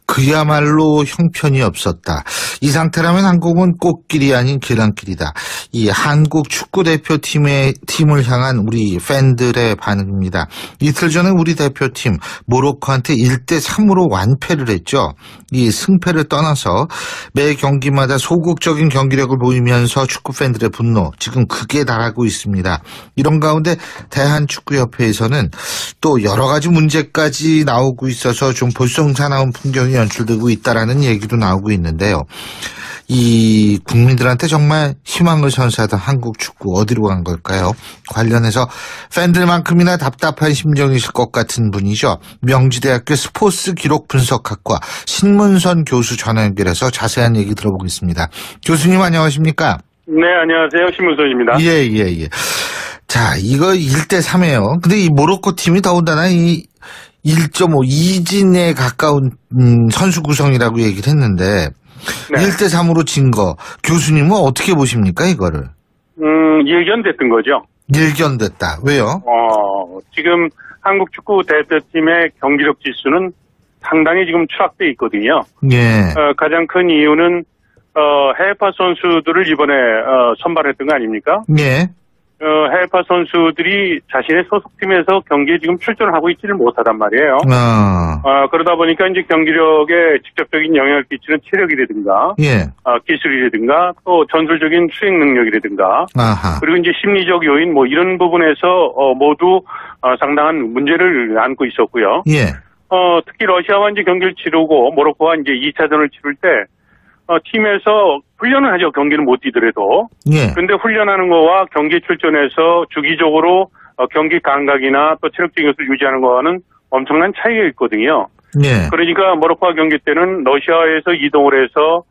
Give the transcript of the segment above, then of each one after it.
그야말로 형편이 없었다. 이 상태라면 한국은 꽃길이 아닌 계란길이다. 이 한국 축구 대표팀을 향한 우리 팬들의 반응입니다. 이틀 전에 우리 대표팀 모로코한테 1대3으로 완패를 했죠. 이 승패를 떠나서 매 경기마다 소극적인 경기력을 보이면서 축구 팬들의 분노, 지금 극에 달하고 있습니다. 이런 가운데 대한축구협회에서는 또 여러 가지 문제까지 나오고 있어서 좀 볼썽사나운 풍경이 연출되고 있다라는 얘기도 나오고 있는데요. 이 국민들한테 정말 희망을 선사하던 한국 축구 어디로 간 걸까요? 관련해서 팬들만큼이나 답답한 심정이실 것 같은 분이죠. 명지대학교 스포츠 기록 분석학과 신문선 교수 전화 연결해서 자세한 얘기 들어보겠습니다. 교수님 안녕하십니까? 네, 안녕하세요. 신문선입니다. 예. 자, 이거 1대3이에요. 근데 이 모로코 팀이 더군다나 이 1.5 2진에 가까운 선수 구성이라고 얘기를 했는데 네. 1대3으로 진 거 교수님은 어떻게 보십니까 이거를? 예견됐던 거죠. 예견됐다. 왜요? 지금 한국 축구 대표팀의 경기력 지수는 상당히 지금 추락돼 있거든요. 예. 가장 큰 이유는 해외파 선수들을 이번에 선발했던 거 아닙니까? 예. 해외파 선수들이 자신의 소속팀에서 경기에 지금 출전을 하고 있지를 못하단 말이에요. 그러다 보니까 이제 경기력에 직접적인 영향을 끼치는 체력이라든가, 예. 기술이라든가, 또 전술적인 수행 능력이라든가, 아하. 그리고 이제 심리적 요인 뭐 이런 부분에서 모두 상당한 문제를 안고 있었고요. 예. 특히 러시아와 이제 경기를 치르고 모로코와 이제 2차전을 치를 때 팀에서 훈련을 하죠. 경기는 못 뛰더라도. 예. 근데 훈련하는 거와 경기 출전해서 주기적으로 경기 감각이나 또 체력적인 것을 유지하는 거와는 엄청난 차이가 있거든요. 예. 그러니까 모로코와 경기 때는 러시아에서 이동을 해서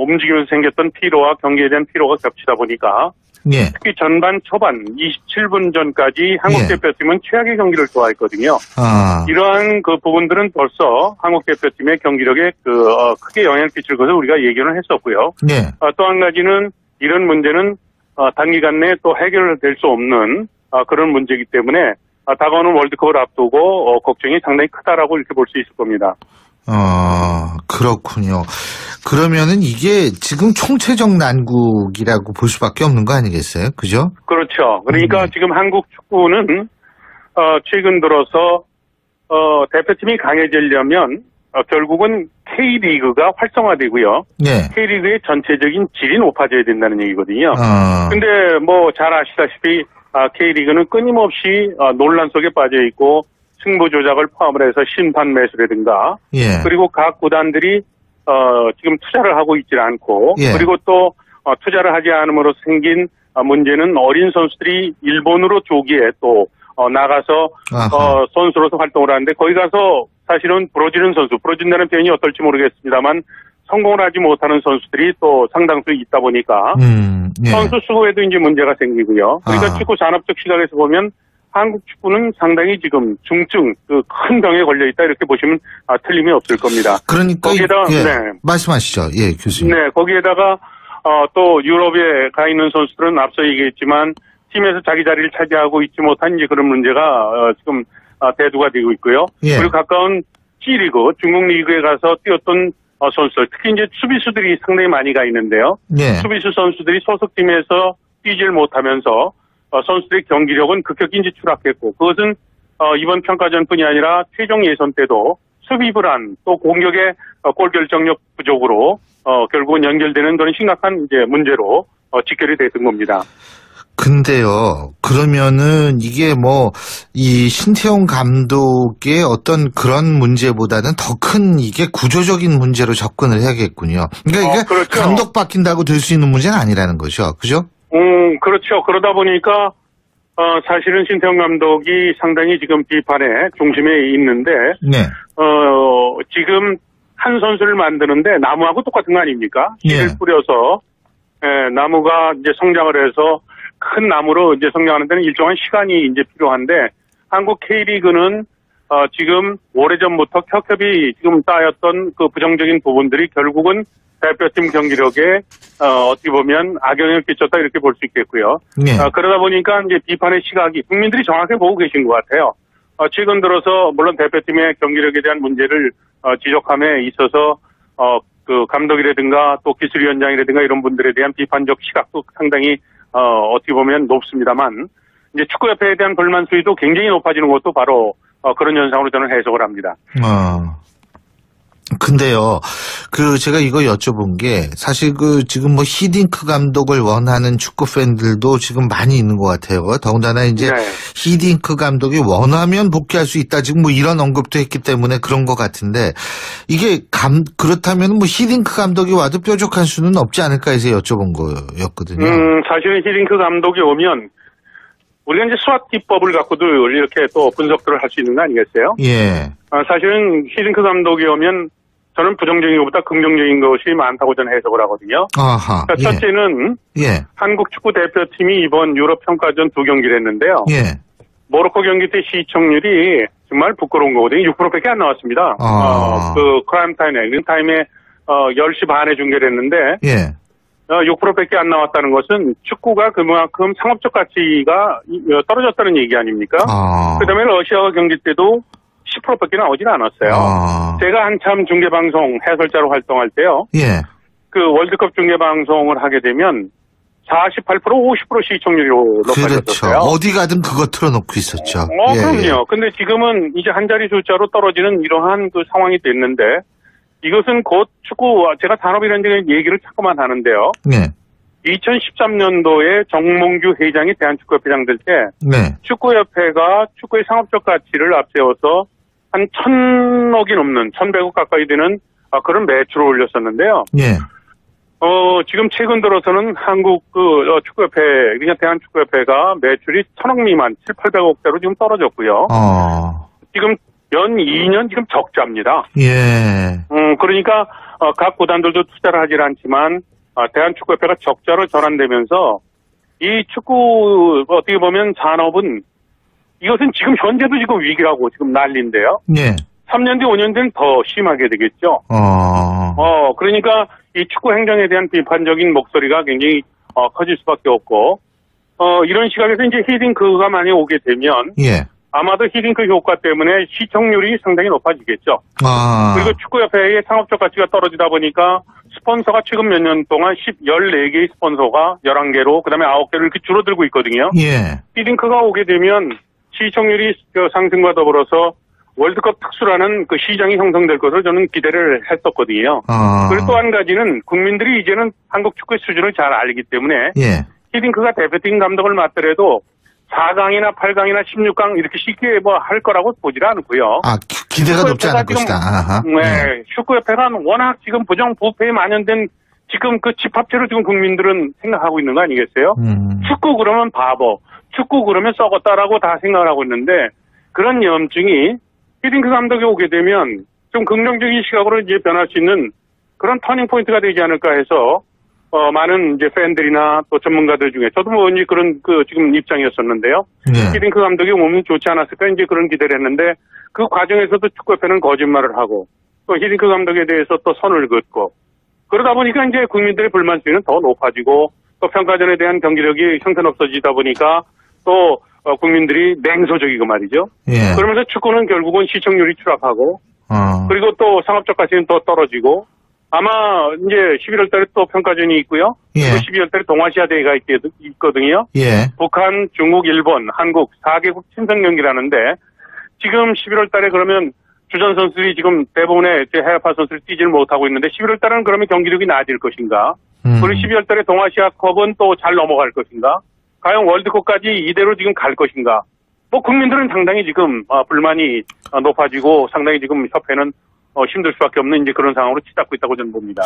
움직이면서 생겼던 피로와 경기에 대한 피로가 겹치다 보니까 예. 특히 전반 초반 27분 전까지 한국 예. 대표팀은 최악의 경기를 좋아했거든요. 이러한 그 부분들은 벌써 한국 대표팀의 경기력에 크게 영향을 끼칠 것을 우리가 예견을 했었고요. 예. 또 한 가지는 이런 문제는 단기간 내에 또 해결될 수 없는 그런 문제이기 때문에 다가오는 월드컵을 앞두고 걱정이 상당히 크다라고 이렇게 볼 수 있을 겁니다. 그렇군요. 그러면은 이게 지금 총체적 난국이라고 볼 수밖에 없는 거 아니겠어요? 그죠? 그렇죠. 그러니까 지금 한국 축구는 최근 들어서 대표팀이 강해지려면 결국은 K리그가 활성화되고요. 네. K리그의 전체적인 질이 높아져야 된다는 얘기거든요. 근데 뭐 잘 아시다시피 K리그는 끊임없이 논란 속에 빠져 있고 승부 조작을 포함을 해서 심판 매수라든가 예. 그리고 각 구단들이 지금 투자를 하고 있지 않고 예. 그리고 또 투자를 하지 않음으로 생긴 문제는 어린 선수들이 일본으로 조기에 또 나가서 선수로서 활동을 하는데 거기 가서 사실은 부러진다는 표현이 어떨지 모르겠습니다만 성공을 하지 못하는 선수들이 또 상당수 있다 보니까 예. 선수 수급에도 이제 문제가 생기고요. 그러니까 축구 산업적 시각에서 보면 한국 축구는 상당히 지금 중증 큰 병에 걸려 있다 이렇게 보시면 틀림이 없을 겁니다. 그러니까 거기에다 네. 말씀하시죠, 예, 교수님. 네, 거기에다가 또 유럽에 가 있는 선수들은 앞서 얘기했지만 팀에서 자기 자리를 차지하고 있지 못한 이제 그런 문제가 지금 대두가 되고 있고요. 예. 그리고 가까운 G리그, 중국 리그에 가서 뛰었던 선수들, 특히 이제 수비수들이 상당히 많이 가 있는데요. 예. 수비수 선수들이 소속팀에서 뛰질 못하면서 선수들의 경기력은 급격히 이제 추락했고 그것은 이번 평가전뿐이 아니라 최종 예선 때도 수비 불안 또 공격의 골 결정력 부족으로 결국은 연결되는 그런 심각한 이제 문제로 직결이 됐던 겁니다. 근데요, 그러면은 이게 뭐 이 신태용 감독의 어떤 그런 문제보다는 더 큰 이게 구조적인 문제로 접근을 해야겠군요. 그러니까 이게 그렇죠. 감독 바뀐다고 될 수 있는 문제는 아니라는 거죠, 그죠? 그렇죠. 그러다 보니까 사실은 신태용 감독이 상당히 지금 비판의 중심에 있는데 네. 지금 한 선수를 만드는데 나무하고 똑같은 거 아닙니까? 씨를 네. 뿌려서 나무가 이제 성장을 해서 큰 나무로 이제 성장하는 데는 일정한 시간이 이제 필요한데 한국 K리그는 지금 오래전부터 켜켜이 지금 쌓였던 그 부정적인 부분들이 결국은 대표팀 경기력에 어떻게 보면 악영향을 끼쳤다 이렇게 볼 수 있겠고요. 네. 그러다 보니까 이제 비판의 시각이 국민들이 정확히 보고 계신 것 같아요. 최근 들어서 물론 대표팀의 경기력에 대한 문제를 지적함에 있어서 그 감독이라든가 또 기술위원장이라든가 이런 분들에 대한 비판적 시각도 상당히 어떻게 보면 높습니다만 이제 축구협회에 대한 불만 수위도 굉장히 높아지는 것도 바로 그런 현상으로 저는 해석을 합니다. 근데요, 제가 이거 여쭤본 게, 사실 지금 뭐 히딩크 감독을 원하는 축구 팬들도 지금 많이 있는 것 같아요. 더군다나 이제 네. 히딩크 감독이 원하면 복귀할 수 있다. 지금 뭐 이런 언급도 했기 때문에 그런 것 같은데, 이게 그렇다면 뭐 히딩크 감독이 와도 뾰족한 수는 없지 않을까 해서 여쭤본 거였거든요. 사실은 히딩크 감독이 오면, 우리가 이제 수학 기법을 갖고도 이렇게 또 분석들을 할 수 있는 거 아니겠어요? 예. 사실은 히딩크 감독이 오면 저는 부정적인 것보다 긍정적인 것이 많다고 저는 해석을 하거든요. 아하. 그러니까 첫째는 예. 한국 축구 대표팀이 이번 유럽 평가전 2경기를 했는데요. 예. 모로코 경기 때 시청률이 정말 부끄러운 거거든요. 6%밖에 안 나왔습니다. 그 크라임 타임에 10시 반에 중계를 했는데 예. 6%밖에 안 나왔다는 것은 축구가 그만큼 상업적 가치가 떨어졌다는 얘기 아닙니까? 그다음에 러시아와 경기 때도 10%밖에 나오질 않았어요. 제가 한참 중계방송 해설자로 활동할 때요. 예. 그 월드컵 중계방송을 하게 되면 48%, 50% 시청률로 높아졌어요. 그렇죠. 어디 가든 그거 틀어놓고 있었죠. 그럼요. 근데 지금은 이제 한 자리 숫자로 떨어지는 이러한 그 상황이 됐는데 이것은 곧 축구, 제가 산업이라는 얘기를 자꾸만 하는데요. 네. 2013년도에 정몽규 회장이 대한축구협회장 될 때 네. 축구협회가 축구의 상업적 가치를 앞세워서 한 1,000억이 넘는 1,100억 가까이 되는 그런 매출을 올렸었는데요. 예. 지금 최근 들어서는 한국 축구협회, 그냥 대한축구협회가 매출이 1,000억 미만, 7,800억대로 지금 떨어졌고요. 지금 연 2년 지금 적자입니다. 예. 그러니까 각 구단들도 투자를 하질 않지만 대한축구협회가 적자로 전환되면서 이 축구 어떻게 보면 산업은 이것은 지금 현재도 지금 위기라고 지금 난리인데요. 예. 3년 뒤, 5년 뒤는 더 심하게 되겠죠. 그러니까 이 축구 행정에 대한 비판적인 목소리가 굉장히 커질 수밖에 없고 이런 시각에서 이제 히딩크가 많이 오게 되면 예. 아마도 히딩크 효과 때문에 시청률이 상당히 높아지겠죠. 그리고 축구협회의 상업적 가치가 떨어지다 보니까 스폰서가 최근 몇 년 동안 14개의 스폰서가 11개로 그다음에 9개로 이렇게 줄어들고 있거든요. 예. 히딩크가 오게 되면 시청률이 상승과 더불어서 월드컵 특수라는 그 시장이 형성될 것을 저는 기대를 했었거든요. 그리고 또 한 가지는 국민들이 이제는 한국 축구의 수준을 잘 알기 때문에 예. 히딩크가 대표팀 감독을 맡더라도 4강이나 8강이나 16강 이렇게 쉽게 뭐 할 거라고 보질 않고요. 기대가 높지 않을 것이다. 네, 축구협회가 워낙 지금 부정부패에 만연된 지금 그 집합체로 지금 국민들은 생각하고 있는 거 아니겠어요? 축구 그러면 바보, 축구 그러면 썩었다라고 다 생각을 하고 있는데 그런 염증이 히딩크 감독이 오게 되면 좀 긍정적인 시각으로 이제 변할 수 있는 그런 터닝 포인트가 되지 않을까 해서 많은 이제 팬들이나 또 전문가들 중에 저도 뭐 이제 그런 지금 입장이었었는데요. 히딩크 감독이 오면 좋지 않았을까 이제 그런 기대를 했는데 그 과정에서도 축구협회는 거짓말을 하고 또 히딩크 감독에 대해서 또 선을 긋고 그러다 보니까 이제 국민들의 불만 수위는 더 높아지고 또 평가전에 대한 경기력이 형편없어지다 보니까 또 국민들이 냉소적이고 말이죠. 예. 그러면서 축구는 결국은 시청률이 추락하고 그리고 또 상업적 가치는 더 떨어지고 아마 이제 11월 달에 또 평가전이 있고요. 예. 그리고 12월 달에 동아시아 대회가 있거든요. 예. 북한, 중국, 일본, 한국 4개국 친선 경기라는데 지금 11월 달에 그러면 주전 선수들이 지금 대부분의 해외파 선수를 뛰지를 못하고 있는데 11월 달에는 그러면 경기력이 나아질 것인가? 그리고 12월 달에 동아시아컵은 또 잘 넘어갈 것인가? 과연 월드컵까지 이대로 지금 갈 것인가? 뭐 국민들은 상당히 지금 불만이 높아지고 상당히 지금 협회는 힘들 수밖에 없는 이제 그런 상황으로 치닫고 있다고 저는 봅니다.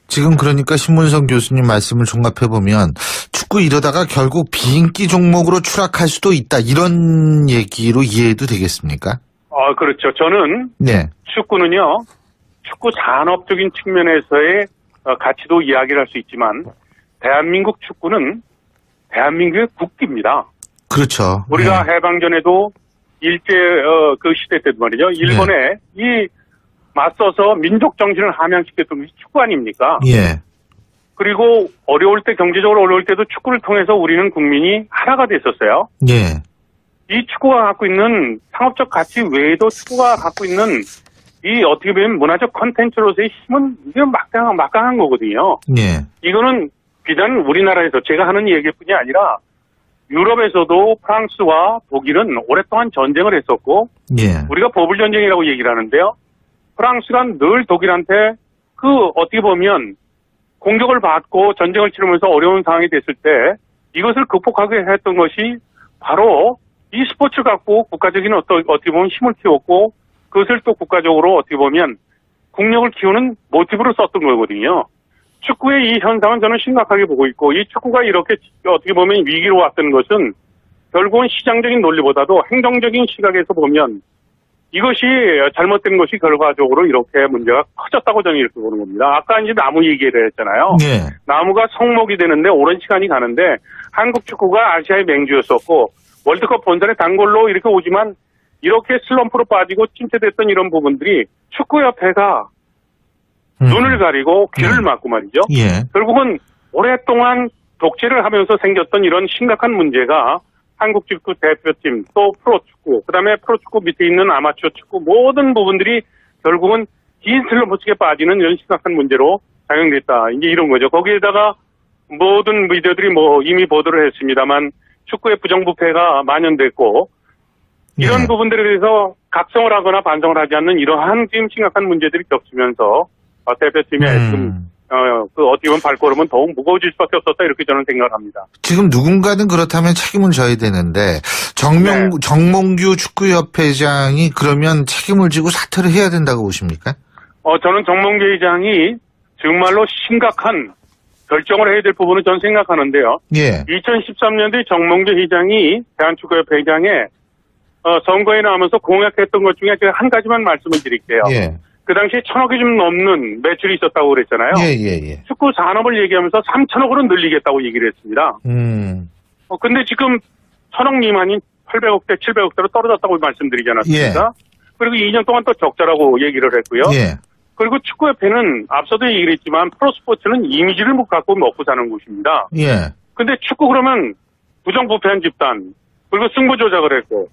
지금 그러니까 신문성 교수님 말씀을 종합해보면 축구 이러다가 결국 비인기 종목으로 추락할 수도 있다 이런 얘기로 이해해도 되겠습니까? 그렇죠. 저는 네. 축구는요. 축구 산업적인 측면에서의 가치도 이야기를 할 수 있지만 대한민국 축구는 대한민국의 국기입니다. 그렇죠. 우리가 해방전에도 일제 그 시대 때도 말이죠. 일본에 이 맞서서 민족 정신을 함양시켰던 것이 축구 아닙니까? 예. 그리고 어려울 때 경제적으로 어려울 때도 축구를 통해서 우리는 국민이 하나가 됐었어요. 예. 이 축구가 갖고 있는 상업적 가치 외에도 축구가 갖고 있는 이 어떻게 보면 문화적 컨텐츠로서의 힘은 이게 막강한 거거든요. 예. 이거는 비단 우리나라에서 제가 하는 얘기일 뿐이 아니라 유럽에서도 프랑스와 독일은 오랫동안 전쟁을 했었고 예. 우리가 버블 전쟁이라고 얘기를 하는데요. 프랑스가 늘 독일한테 어떻게 보면 공격을 받고 전쟁을 치르면서 어려운 상황이 됐을 때 이것을 극복하게 했던 것이 바로 이 스포츠를 갖고 국가적인 어떻게 보면 힘을 키웠고 그것을 또 국가적으로 어떻게 보면 국력을 키우는 모티브로 썼던 거거든요. 축구의 이 현상은 저는 심각하게 보고 있고 이 축구가 이렇게 어떻게 보면 위기로 왔던 것은 결국은 시장적인 논리보다도 행정적인 시각에서 보면 이것이 잘못된 것이 결과적으로 이렇게 문제가 커졌다고 저는 이렇게 보는 겁니다. 아까 이제 나무 얘기를 했잖아요. 예. 나무가 성목이 되는데 오랜 시간이 가는데 한국 축구가 아시아의 맹주였었고 월드컵 본선에 단골로 이렇게 오지만 이렇게 슬럼프로 빠지고 침체됐던 이런 부분들이 축구협회가 눈을 가리고 귀를 막고 말이죠. 예. 결국은 오랫동안 독재를 하면서 생겼던 이런 심각한 문제가 한국 축구 대표팀, 또 프로축구, 그다음에 프로축구 밑에 있는 아마추어 축구 모든 부분들이 결국은 긴 슬럼프 속에 빠지는 이런 심각한 문제로 작용됐다. 이제 이런 거죠. 거기에다가 모든 미디어들이 이미 보도를 했습니다만 축구의 부정부패가 만연됐고 이런 부분들에 대해서 각성을 하거나 반성을 하지 않는 이러한 지금 심각한 문제들이 겹치면서 대표팀의 지금 어떻게 보면 발걸음은 더욱 무거워질 수밖에 없었다 이렇게 저는 생각을 합니다. 지금 누군가는 그렇다면 책임을 져야 되는데 정몽규 축구협회장이 그러면 책임을 지고 사퇴를 해야 된다고 보십니까? 저는 정몽규 회장이 정말로 심각한 결정을 해야 될 부분은 저는 생각하는데요. 예. 2013년도에 정몽규 회장이 대한축구협회 회장에 선거에 나오면서 공약했던 것 중에 제가 한 가지만 말씀을 드릴게요. 예. 그 당시에 1,000억이 좀 넘는 매출이 있었다고 그랬잖아요. 예. 축구 산업을 얘기하면서 3,000억으로 늘리겠다고 얘기를 했습니다. 근데 지금 1,000억 미만인 800억대, 700억대로 떨어졌다고 말씀드리지 않았습니까? 예. 그리고 2년 동안 또 적자라고 얘기를 했고요. 예. 그리고 축구협회는 앞서도 얘기를 했지만 프로스포츠는 이미지를 갖고 먹고 사는 곳입니다. 예. 근데 축구 그러면 부정부패한 집단, 그리고 승부 조작을 했고,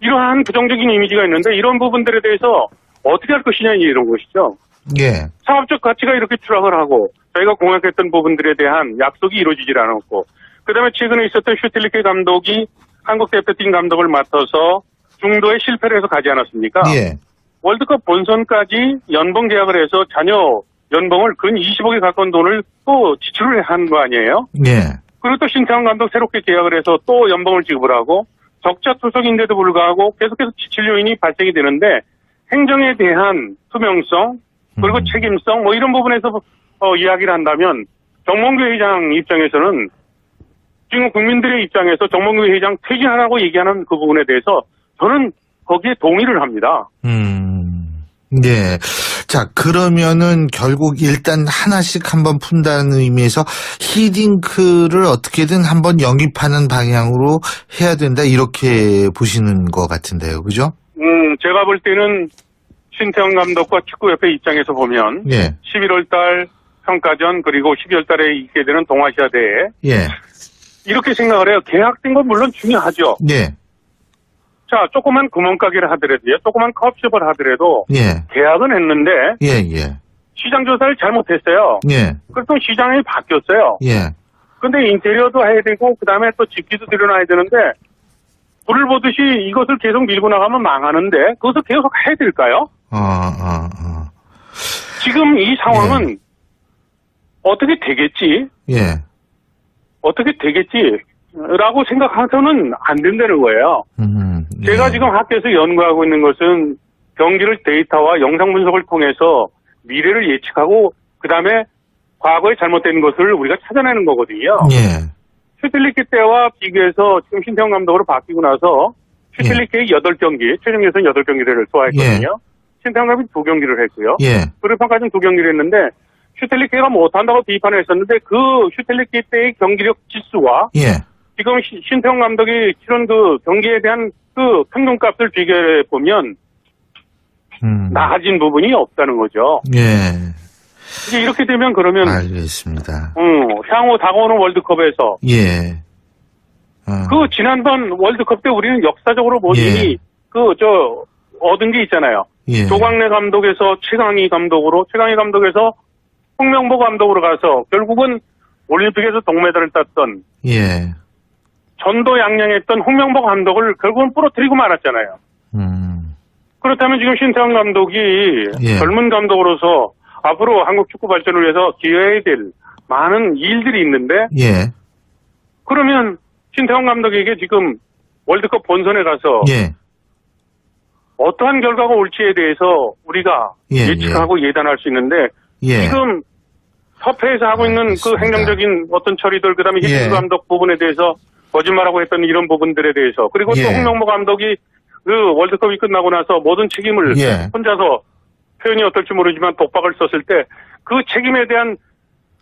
이러한 부정적인 이미지가 있는데 이런 부분들에 대해서 어떻게 할 것이냐 이런 것이죠. 예. 상업적 가치가 이렇게 추락을 하고 저희가 공약했던 부분들에 대한 약속이 이루어지질 않았고 그다음에 최근에 있었던 슈틸리케 감독이 한국 대표팀 감독을 맡아서 중도에 실패를 해서 가지 않았습니까? 예. 월드컵 본선까지 연봉 계약을 해서 자녀 연봉을 근 20억에 가까운 돈을 또 지출을 한 거 아니에요? 예. 그리고 또 신태환 감독 새롭게 계약을 해서 또 연봉을 지급을 하고 적자 투석인데도 불구하고 계속해서 지출 요인이 발생이 되는데 행정에 대한 투명성 그리고 책임성 이런 부분에서 이야기를 한다면 정몽규 회장 입장에서는 지금 국민들의 입장에서 정몽규 회장 퇴진하라고 얘기하는 그 부분에 대해서 저는 거기에 동의를 합니다. 네. 자, 그러면은 결국 일단 하나씩 한번 푼다는 의미에서 히딩크를 어떻게든 한번 영입하는 방향으로 해야 된다 이렇게 보시는 것 같은데요. 그죠? 제가 볼 때는 신태영 감독과 축구협회 입장에서 보면 예. 11월 달 평가전 그리고 12월 달에 있게 되는 동아시아 대회 예. 이렇게 생각을 해요. 계약된 건 물론 중요하죠. 예. 자, 조그만 구멍가게를 하더라도요. 조그만 컵숍을 하더라도 예. 계약은 했는데 예. 시장 조사를 잘못했어요. 예. 그래서 시장이 바뀌었어요. 예. 근데 인테리어도 해야 되고 그다음에 또 집기도 들여놔야 되는데 불을 보듯이 이것을 계속 밀고 나가면 망하는데 그것을 계속 해야 될까요? 지금 이 상황은 예. 어떻게 되겠지? 예. 어떻게 되겠지? 라고 생각해서는 안 된다는 거예요. 예. 제가 지금 학교에서 연구하고 있는 것은 경기를 데이터와 영상 분석을 통해서 미래를 예측하고 그 다음에 과거에 잘못된 것을 우리가 찾아내는 거거든요. 예. 슈틸리케 때와 비교해서 지금 신태영 감독으로 바뀌고 나서 슈틸리케의 8경기, 최종 예선 8경기를 소화했거든요. 예. 신태영 감독이 2경기를 했고요. 예. 그리고 평가전 2경기를 했는데 슈틸리케가 못한다고 비판을 했었는데 그 슈틸리케 때의 경기력 지수와 예. 지금 신태영 감독이 치른 그 경기에 대한 그 평균값을 비교해 보면 나아진 부분이 없다는 거죠. 예. 이제 이렇게 되면 그러면 알겠습니다. 향후 다가오는 월드컵에서 예. 그 지난번 월드컵 때 우리는 역사적으로 이미 얻은 게 있잖아요. 예. 조광래 감독에서 최강희 감독에서 홍명보 감독으로 가서 결국은 올림픽에서 동메달을 땄던 예. 전도 양양했던 홍명보 감독을 결국은 부러뜨리고 말았잖아요. 그렇다면 지금 신태용 감독이 예. 젊은 감독으로서 앞으로 한국 축구 발전을 위해서 기여해야 될 많은 일들이 있는데 예. 그러면 신태용 감독에게 지금 월드컵 본선에 가서 예. 어떠한 결과가 올지에 대해서 우리가 예, 예측하고 예단할 수 있는데 예. 지금 협회에서 하고 있는 알겠습니다. 그 행정적인 어떤 처리들 그다음에 예. 히딩크 감독 부분에 대해서 거짓말하고 했던 이런 부분들에 대해서 그리고 또 예. 홍명보 감독이 그 월드컵이 끝나고 나서 모든 책임을 예. 혼자서 표현이 어떨지 모르지만 독박을 썼을 때 그 책임에 대한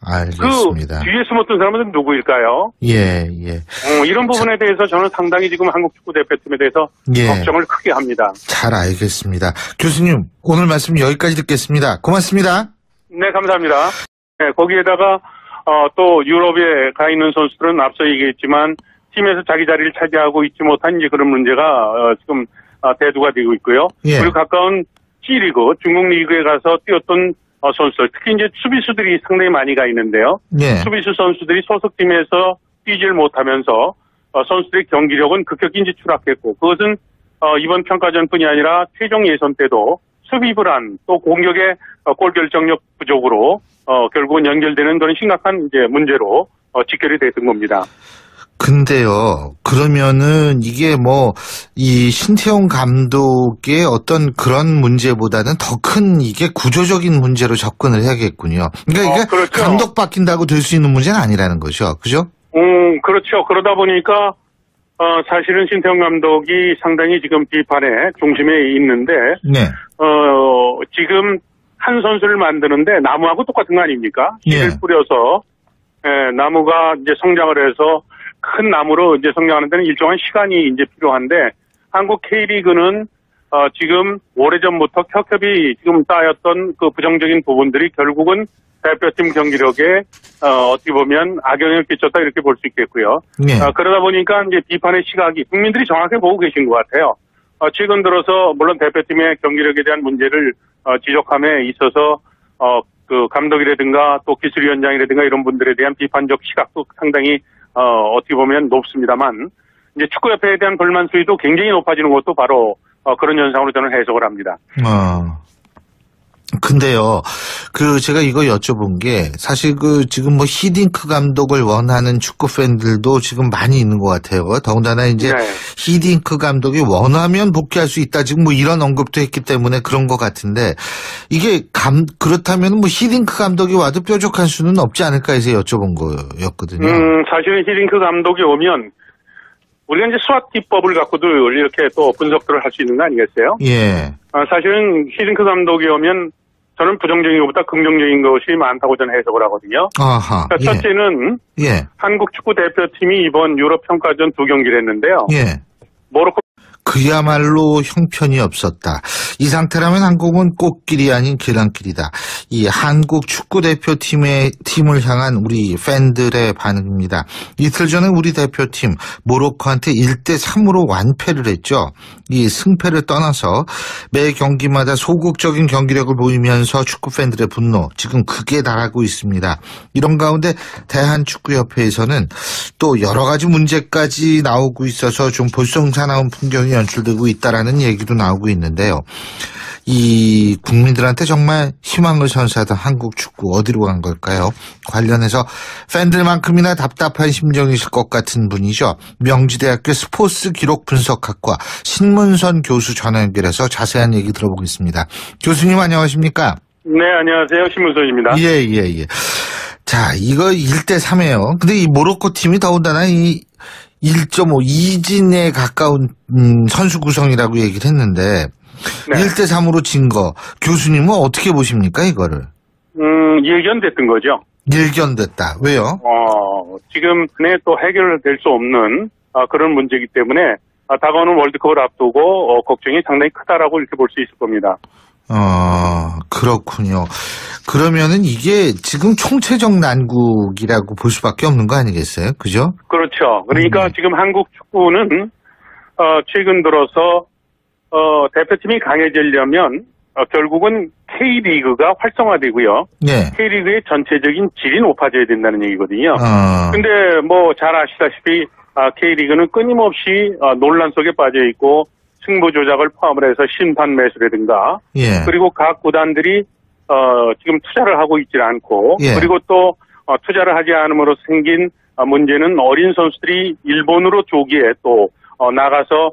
알겠습니다. 그 뒤에 숨었던 사람은 누구일까요? 예, 예. 이런 부분에 대해서 저는 상당히 지금 한국 축구 대표팀에 대해서 예. 걱정을 크게 합니다. 잘 알겠습니다. 교수님, 오늘 말씀 여기까지 듣겠습니다. 고맙습니다. 네, 감사합니다. 네, 거기에다가 또 유럽에 가 있는 선수들은 앞서 얘기했지만 팀에서 자기 자리를 차지하고 있지 못한 이제 그런 문제가 지금 대두가 되고 있고요. 예. 그리고 가까운 C리그, 중국 리그에 가서 뛰었던 선수들, 특히 이제 수비수들이 상당히 많이 가 있는데요. 예. 수비수 선수들이 소속팀에서 뛰질 못하면서 선수들의 경기력은 급격히 이제 추락했고 그것은 이번 평가전뿐이 아니라 최종 예선 때도 수비 불안 또 공격의 골 결정력 부족으로 결국은 연결되는 그런 심각한 이제 문제로 직결이 됐던 겁니다. 근데요, 그러면은 이게 이 신태용 감독의 어떤 그런 문제보다는 더 큰 이게 구조적인 문제로 접근을 해야겠군요. 그러니까 이게 그렇죠. 감독 바뀐다고 될 수 있는 문제는 아니라는 거죠. 그죠? 그렇죠. 그러다 보니까 사실은 신태용 감독이 상당히 지금 비판의 중심에 있는데 네. 지금 한 선수를 만드는데 나무하고 똑같은 거 아닙니까? 씨를 예. 뿌려서 나무가 이제 성장을 해서 큰 나무로 이제 성장하는 데는 일정한 시간이 이제 필요한데 한국 K리그는 지금 오래전부터 켜켜이 지금 쌓였던 그 부정적인 부분들이 결국은 대표팀 경기력에 어떻게 보면 악영향을 끼쳤다 이렇게 볼 수 있겠고요. 네. 그러다 보니까 이제 비판의 시각이 국민들이 정확히 보고 계신 것 같아요. 최근 들어서 물론 대표팀의 경기력에 대한 문제를 지적함에 있어서 그 감독이라든가 또 기술위원장이라든가 이런 분들에 대한 비판적 시각도 상당히 어떻게 보면 높습니다만 이제 축구협회에 대한 불만 수위도 굉장히 높아지는 것도 바로 그런 현상으로 저는 해석을 합니다. 근데요, 제가 이거 여쭤본 게, 사실 지금 히딩크 감독을 원하는 축구 팬들도 지금 많이 있는 것 같아요. 더군다나 이제 네. 히딩크 감독이 원하면 복귀할 수 있다. 지금 이런 언급도 했기 때문에 그런 것 같은데, 이게 그렇다면 히딩크 감독이 와도 뾰족한 수는 없지 않을까 해서 여쭤본 거였거든요. 사실은 히딩크 감독이 오면 우리가 이제 스와티법을 갖고도 이렇게 또 분석들을 할 수 있는 거 아니겠어요? 예. 사실은 히딩크 감독이 오면 저는 부정적인 것보다 긍정적인 것이 많다고 저는 해석을 하거든요. 아하. 그러니까 첫째는 예. 한국 축구 대표팀이 이번 유럽 평가전 2경기를 했는데요. 예. 모로코 그야말로 형편이 없었다. 이 상태라면 한국은 꽃길이 아닌 계란길이다. 이 한국 축구대표팀을 향한 우리 팬들의 반응입니다. 이틀 전에 우리 대표팀 모로코한테 1대3으로 완패를 했죠. 이 승패를 떠나서 매 경기마다 소극적인 경기력을 보이면서 축구 팬들의 분노 지금 극에 달하고 있습니다. 이런 가운데 대한축구협회에서는 또 여러 가지 문제까지 나오고 있어서 좀 볼썽사나운 풍경이 연출되고 있다라는 얘기도 나오고 있는데요. 이 국민들한테 정말 희망을 선사하던 한국 축구 어디로 간 걸까요? 관련해서 팬들만큼이나 답답한 심정이실 것 같은 분이죠. 명지대학교 스포츠 기록 분석학과 신문선 교수 전화 연결해서 자세한 얘기 들어보겠습니다. 교수님 안녕하십니까? 네, 안녕하세요. 신문선입니다. 예. 자, 이거 1대3이에요. 근데 이 모로코 팀이 더군다나 이 1.5 이진에 가까운 선수 구성이라고 얘기를 했는데 네. 1대3으로 진 거 교수님은 어떻게 보십니까 이거를? 예견됐던 거죠. 예견됐다. 왜요? 지금 또 해결될 수 없는 그런 문제이기 때문에 다가오는 월드컵을 앞두고 걱정이 상당히 크다라고 이렇게 볼 수 있을 겁니다. 그렇군요. 그러면은 이게 지금 총체적 난국이라고 볼 수밖에 없는 거 아니겠어요? 그죠? 그렇죠. 그러니까 지금 한국 축구는 최근 들어서 대표팀이 강해지려면 결국은 K리그가 활성화되고요. 네. K리그의 전체적인 질이 높아져야 된다는 얘기거든요. 근데 잘 아시다시피 K리그는 끊임없이 논란 속에 빠져 있고 승부 조작을 포함을 해서 심판 매수라든가 예. 그리고 각 구단들이 지금 투자를 하고 있지 않고 예. 그리고 또 투자를 하지 않음으로 생긴 문제는 어린 선수들이 일본으로 조기에 또 나가서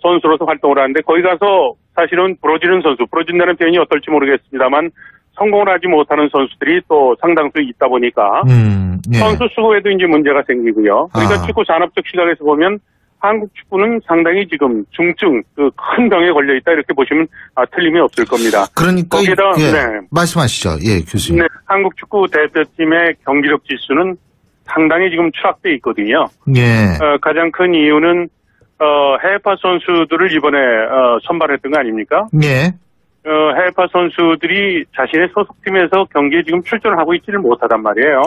선수로서 활동을 하는데 거기 가서 사실은 부러진다는 표현이 어떨지 모르겠습니다만 성공을 하지 못하는 선수들이 또 상당수 있다 보니까 예. 선수 수급에도 이제 문제가 생기고요. 그러니까 축구 산업적 시각에서 보면 한국 축구는 상당히 지금 중증 큰 병에 걸려 있다 이렇게 보시면 틀림이 없을 겁니다. 그러니까 거기다 네. 말씀하시죠, 예, 교수님. 네, 한국 축구 대표팀의 경기력 지수는 상당히 지금 추락돼 있거든요. 예. 가장 큰 이유는 해외파 선수들을 이번에 선발했던 거 아닙니까? 예. 해외파 선수들이 자신의 소속팀에서 경기에 지금 출전을 하고 있지를 못하단 말이에요.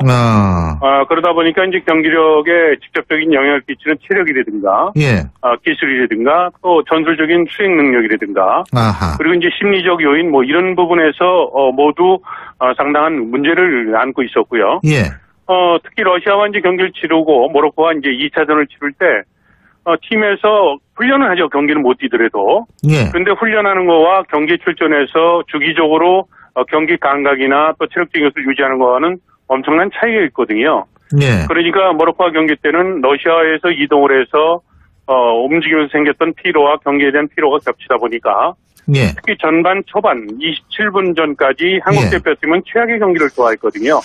그러다 보니까 이제 경기력에 직접적인 영향을 끼치는 체력이라든가, 예. 기술이라든가, 또 전술적인 수행 능력이라든가, 아하. 그리고 이제 심리적 요인 이런 부분에서 모두 상당한 문제를 안고 있었고요. 예. 특히 러시아와 이제 경기를 치르고 모로코와 이제 2차전을 치를 때 팀에서 훈련을 하죠. 경기는 못 뛰더라도. 예. 근데 훈련하는 거와 경기 출전해서 주기적으로 경기 감각이나 또 체력적인 것을 유지하는 거와는 엄청난 차이가 있거든요. 예. 그러니까 모로코와 경기 때는 러시아에서 이동을 해서 움직이면서 생겼던 피로와 경기에 대한 피로가 겹치다 보니까 예. 특히 전반 초반 27분 전까지 한국 예. 대표팀은 최악의 경기를 좋아했거든요.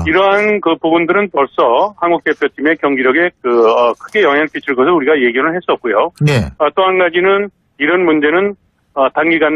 이러한 부분들은 벌써 한국 대표팀의 경기력에 크게 영향을 끼칠 것을 우리가 예견을 했었고요. 예. 또 한 가지는 이런 문제는 단기간